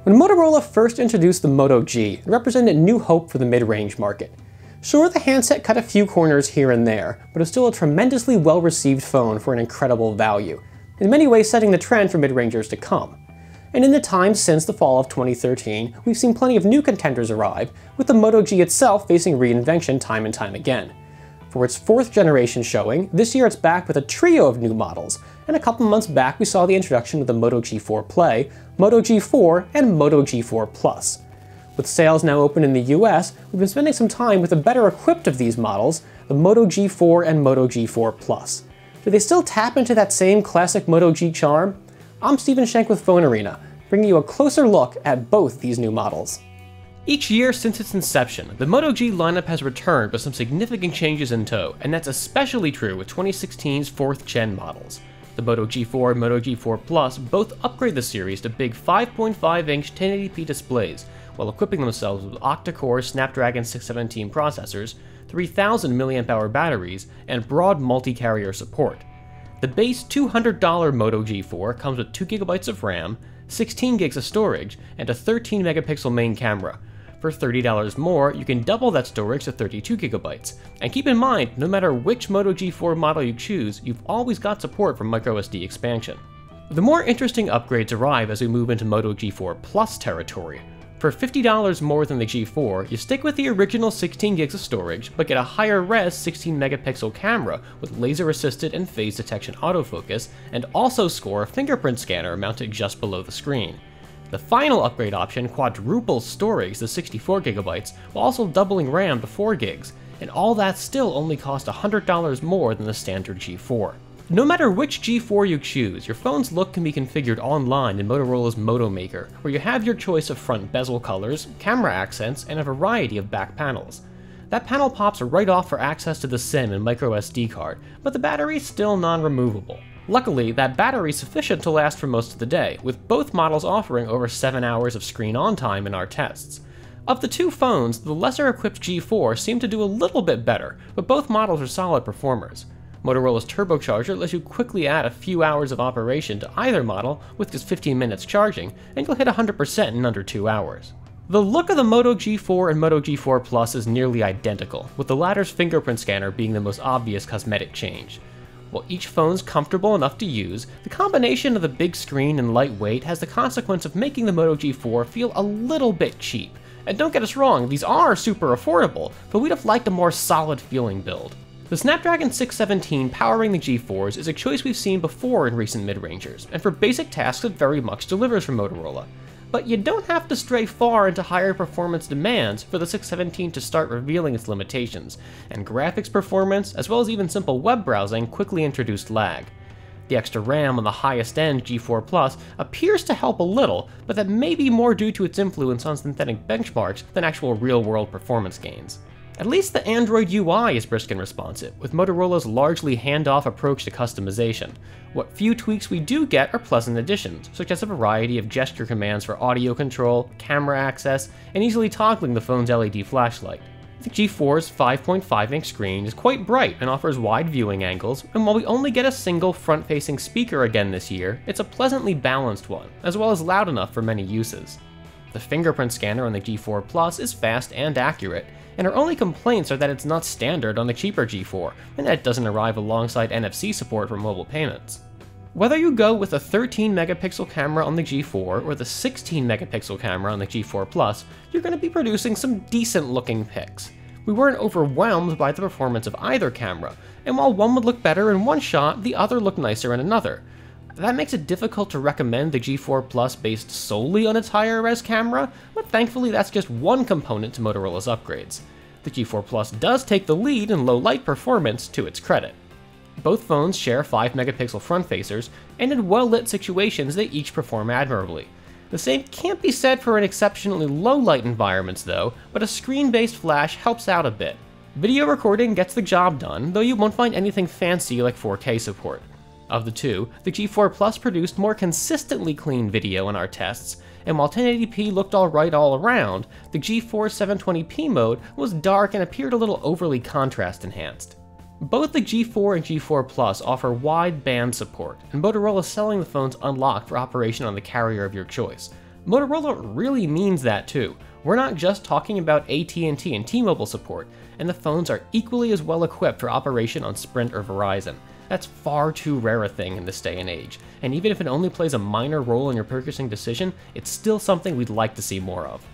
When Motorola first introduced the Moto G, it represented new hope for the mid-range market. Sure, the handset cut a few corners here and there, but it was still a tremendously well-received phone for an incredible value, in many ways setting the trend for mid-rangers to come. And in the time since the fall of 2013, we've seen plenty of new contenders arrive, with the Moto G itself facing reinvention time and time again. For its 4th generation showing, this year it's back with a trio of new models, and a couple months back we saw the introduction of the Moto G4 Play, Moto G4, and Moto G4 Plus. With sales now open in the US, we've been spending some time with the better equipped of these models, the Moto G4 and Moto G4 Plus. Do they still tap into that same classic Moto G charm? I'm Stephen Schenk with PhoneArena, bringing you a closer look at both these new models. Each year since its inception, the Moto G lineup has returned with some significant changes in tow, and that's especially true with 2016's 4th gen models. The Moto G4 and Moto G4 Plus both upgrade the series to big 5.5-inch 1080p displays, while equipping themselves with octa-core Snapdragon 617 processors, 3000 mAh batteries, and broad multi-carrier support. The base $200 Moto G4 comes with 2GB of RAM, 16 gigs of storage, and a 13 megapixel main camera. For $30 more, you can double that storage to 32GB. And keep in mind, no matter which Moto G4 model you choose, you've always got support for microSD expansion. The more interesting upgrades arrive as we move into Moto G4 Plus territory. For $50 more than the G4, you stick with the original 16 gigs of storage, but get a higher res 16 megapixel camera with laser assisted and phase detection autofocus, and also score a fingerprint scanner mounted just below the screen. The final upgrade option quadruples storage to 64GB, while also doubling RAM to 4 gigs, and all that still only costs $100 more than the standard G4. No matter which G4 you choose, your phone's look can be configured online in Motorola's Moto Maker, where you have your choice of front bezel colors, camera accents, and a variety of back panels. That panel pops right off for access to the SIM and microSD card, but the battery's still non-removable. Luckily, that battery's sufficient to last for most of the day, with both models offering over 7 hours of screen-on time in our tests. Of the two phones, the lesser-equipped G4 seemed to do a little bit better, but both models are solid performers. Motorola's turbocharger lets you quickly add a few hours of operation to either model with just 15 minutes charging, and you'll hit 100% in under 2 hours. The look of the Moto G4 and Moto G4 Plus is nearly identical, with the latter's fingerprint scanner being the most obvious cosmetic change. While each phone's comfortable enough to use, the combination of the big screen and lightweight has the consequence of making the Moto G4 feel a little bit cheap. And don't get us wrong, these are super affordable, but we'd have liked a more solid feeling build. The Snapdragon 617 powering the G4s is a choice we've seen before in recent mid-rangers, and for basic tasks it very much delivers from Motorola. But you don't have to stray far into higher performance demands for the 617 to start revealing its limitations, and graphics performance, as well as even simple web browsing, quickly introduced lag. The extra RAM on the highest end G4 Plus appears to help a little, but that may be more due to its influence on synthetic benchmarks than actual real-world performance gains. At least the Android UI is brisk and responsive, with Motorola's largely hands-off approach to customization. What few tweaks we do get are pleasant additions, such as a variety of gesture commands for audio control, camera access, and easily toggling the phone's LED flashlight. The G4's 5.5-inch screen is quite bright and offers wide viewing angles, and while we only get a single front-facing speaker again this year, it's a pleasantly balanced one, as well as loud enough for many uses. The fingerprint scanner on the G4 Plus is fast and accurate, and our only complaints are that it's not standard on the cheaper G4, and that it doesn't arrive alongside NFC support for mobile payments. Whether you go with a 13 megapixel camera on the G4 or the 16 megapixel camera on the G4 Plus, you're going to be producing some decent looking pics. We weren't overwhelmed by the performance of either camera, and while one would look better in one shot, the other looked nicer in another. That makes it difficult to recommend the G4 Plus based solely on its higher res camera, but thankfully that's just one component to Motorola's upgrades. The G4 Plus does take the lead in low light performance to its credit. Both phones share 5 megapixel front facers, and in well lit situations they each perform admirably. The same can't be said for in exceptionally low light environments though, but a screen based flash helps out a bit. Video recording gets the job done, though you won't find anything fancy like 4K support. Of the two, the G4 Plus produced more consistently clean video in our tests, and while 1080p looked alright all around, the G4 720p mode was dark and appeared a little overly contrast enhanced. Both the G4 and G4 Plus offer wide band support, and Motorola is selling the phones unlocked for operation on the carrier of your choice. Motorola really means that too. We're not just talking about AT&T and T-Mobile support, and the phones are equally as well equipped for operation on Sprint or Verizon. That's far too rare a thing in this day and age, and even if it only plays a minor role in your purchasing decision, it's still something we'd like to see more of.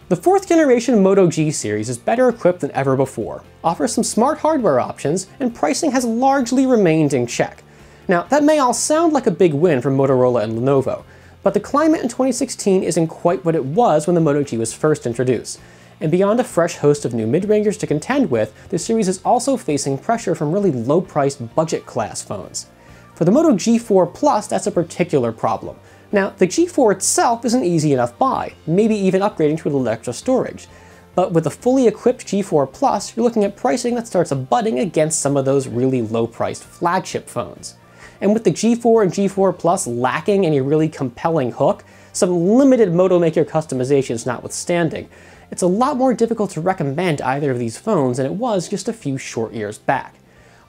The 4th generation Moto G series is better equipped than ever before, offers some smart hardware options, and pricing has largely remained in check. Now, that may all sound like a big win for Motorola and Lenovo, but the climate in 2016 isn't quite what it was when the Moto G was first introduced. And beyond a fresh host of new mid-rangers to contend with, the series is also facing pressure from really low-priced budget-class phones. For the Moto G4 Plus, that's a particular problem. Now, the G4 itself is an easy enough buy, maybe even upgrading to a little extra storage. But with the fully equipped G4 Plus, you're looking at pricing that starts abutting against some of those really low-priced flagship phones. And with the G4 and G4 Plus lacking any really compelling hook, some limited Moto Maker customizations notwithstanding, it's a lot more difficult to recommend either of these phones than it was just a few short years back.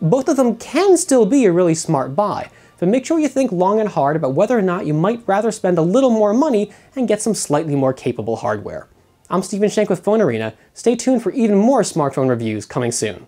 Both of them can still be a really smart buy, but make sure you think long and hard about whether or not you might rather spend a little more money and get some slightly more capable hardware. I'm Stephen Shank with PhoneArena. Stay tuned for even more smartphone reviews coming soon.